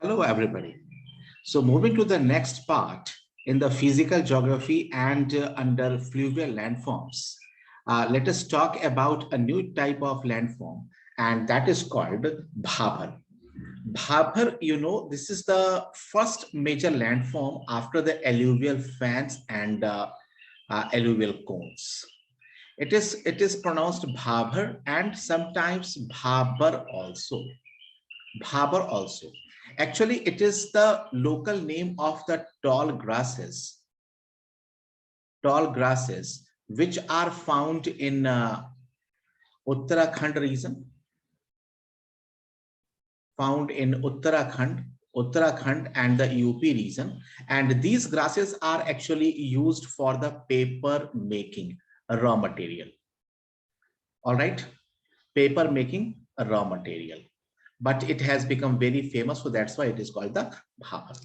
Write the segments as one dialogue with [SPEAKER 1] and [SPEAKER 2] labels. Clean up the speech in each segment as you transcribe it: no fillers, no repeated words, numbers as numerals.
[SPEAKER 1] Hello, everybody. So moving to the next part in the physical geography and under fluvial landforms, let us talk about a new type of landform, and that is called Bhabar. Bhabar, this is the first major landform after the alluvial fans and alluvial cones. It is pronounced Bhabar and sometimes Bhabar also. Bhabar also. Actually, it is the local name of the tall grasses which are found in Uttarakhand region, Uttarakhand and the UP region. And these grasses are actually used for the paper making raw material. All right, paper making raw material. But it has become very famous, so that's why it is called the Bhabar.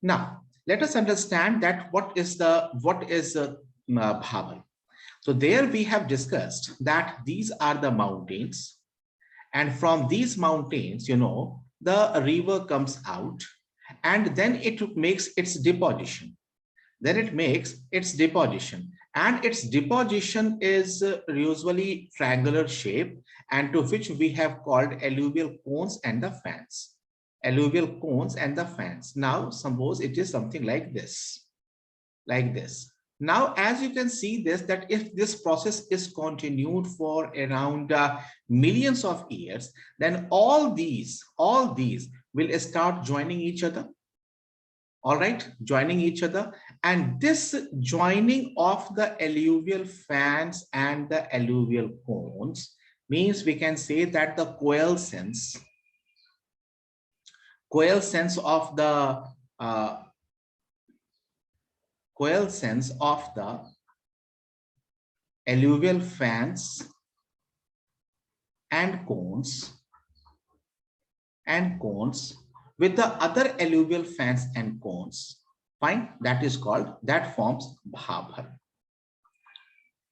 [SPEAKER 1] Now, let us understand that what is Bhabar. So there we have discussed that these are the mountains, and from these mountains, the river comes out, and then it makes its deposition. And its deposition is usually triangular shape, and to which we have called alluvial cones and the fans. Now suppose it is something like this. Now, as you can see this, that if this process is continued for around millions of years, then all these will start joining each other. All right, joining each other. And this joining of the alluvial fans and the alluvial cones means we can say that the coalescence of the alluvial fans and cones with the other alluvial fans and cones, fine, that forms Bhabar.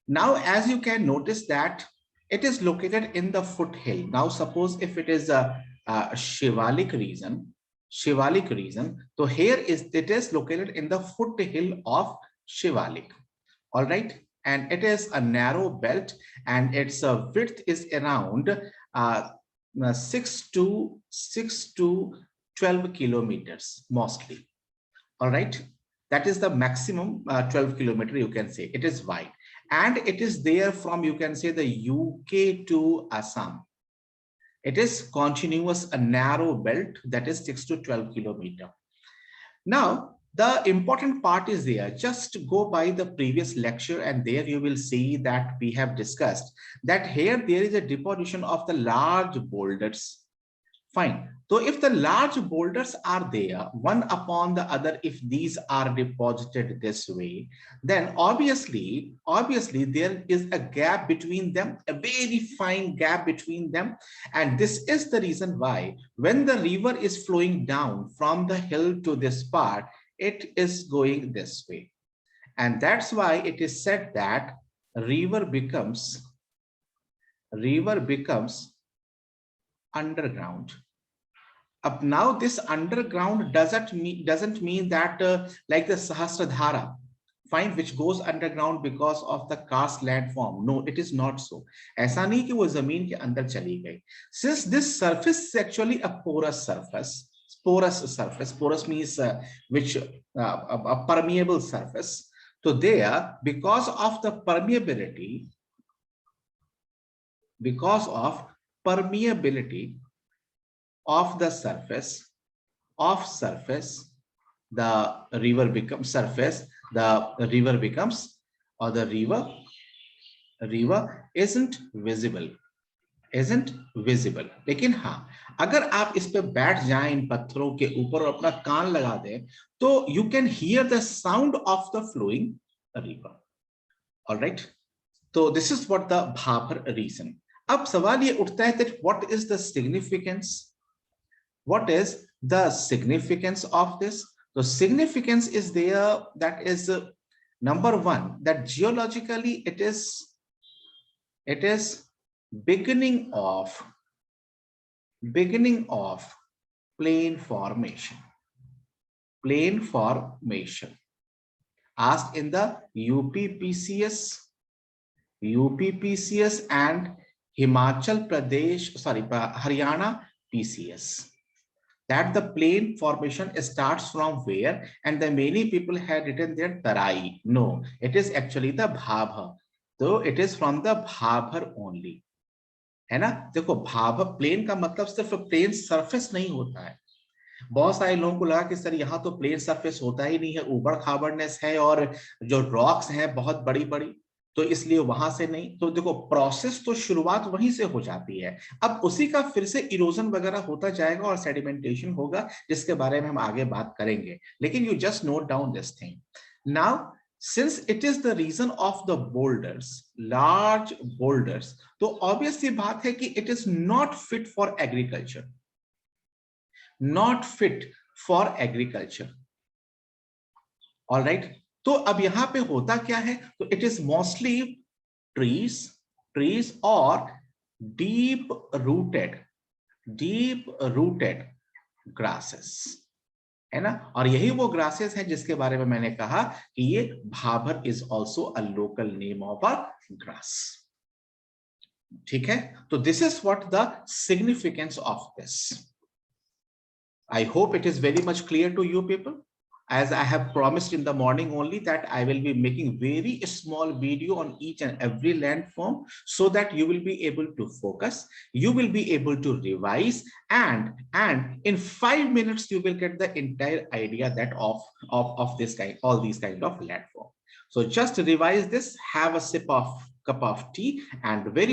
[SPEAKER 1] Now, as you can notice that it is located in the foothill. Now, suppose if it is a Shivalik region, so here it is located in the foothill of Shivalik. All right, and it is a narrow belt, and its width is around 6 to 12 kilometers mostly. All right, that is the maximum 12 kilometer, you can say. It is wide, and it is there from, you can say, the UK to Assam. It is continuous, a narrow belt that is 6 to 12 kilometer. Now, the important part is there. Just go by the previous lecture, and there you will see that we have discussed that here there is a deposition of the large boulders. Fine. So if the large boulders are there, one upon the other, if these are deposited this way, then obviously there is a gap between them, a very fine gap between them. And this is the reason why when the river is flowing down from the hill to this part, it is going this way. And that's why it is said that river becomes underground. Up now, this underground doesn't mean that like the Sahasradhara, fine, which goes underground because of the karst landform. No, it is not so. ऐसा नहीं कि वो जमीन के अंदर चली गई. Since this surface is actually a porous surface. Porous means which a permeable surface. So there, because of permeability of the surface, the river becomes or the river isn't visible. लेकिन हाँ, अगर आप इस पे बैठ जाएं इन पत्थरों के ऊपर और अपना कान लगा दें, तो you can hear the sound of the flowing river. All right, so this is what the Bhabar reason. अब सवाल ये उठता है that what is the significance? What is the significance of this? The significance is there, that is number one, that geologically it is beginning of plain formation. Plain formation. Asked in the UPPCS and Himachal Pradesh, Haryana PCS. That the plain formation starts from where, and the many people had written there Tarai. No, it is actually the Bhabha. So it is from the Bhabhar only. है ना? देखो Bhabha plane का मतलब सिर्फ plane surface नहीं होता है. बहुत सारे लोगों को लगा कि सर यहाँ तो प्लेन सरफेस होता ही नहीं है, ऊबड़ खाबड़नेस है और जो रॉक्स हैं बहुत बड़ी बड़ी, तो इसलिए वहां से नहीं. तो देखो प्रोसेस तो शुरुआत वहीं से हो जाती है. अब उसी का फिर से इरोजन वगैरह होता जाएगा और सेडिमेंटेशन होगा, जिसके बारे में हम आगे बात करेंगे. लेकिन you just note down this thing. Now since it is the region of the boulders, large boulders, तो obviously बात है कि it is not fit for agriculture. Not fit for agriculture. All right. तो अब यहां पे होता क्या है? तो it is mostly trees or deep rooted grasses. है ना? और यही वो ग्रासेस हैं जिसके बारे में मैंने कहा कि ये Bhabhar is also a local name of a grass. ठीक है? तो this is what the significance of this. I hope it is very much clear to you people. As I have promised in the morning only that I will be making very small video on each and every landform so that you will be able to focus, you will be able to revise, and in 5 minutes you will get the entire idea that of this kind, all these kind of landform. So just revise this, have a cup of tea, and very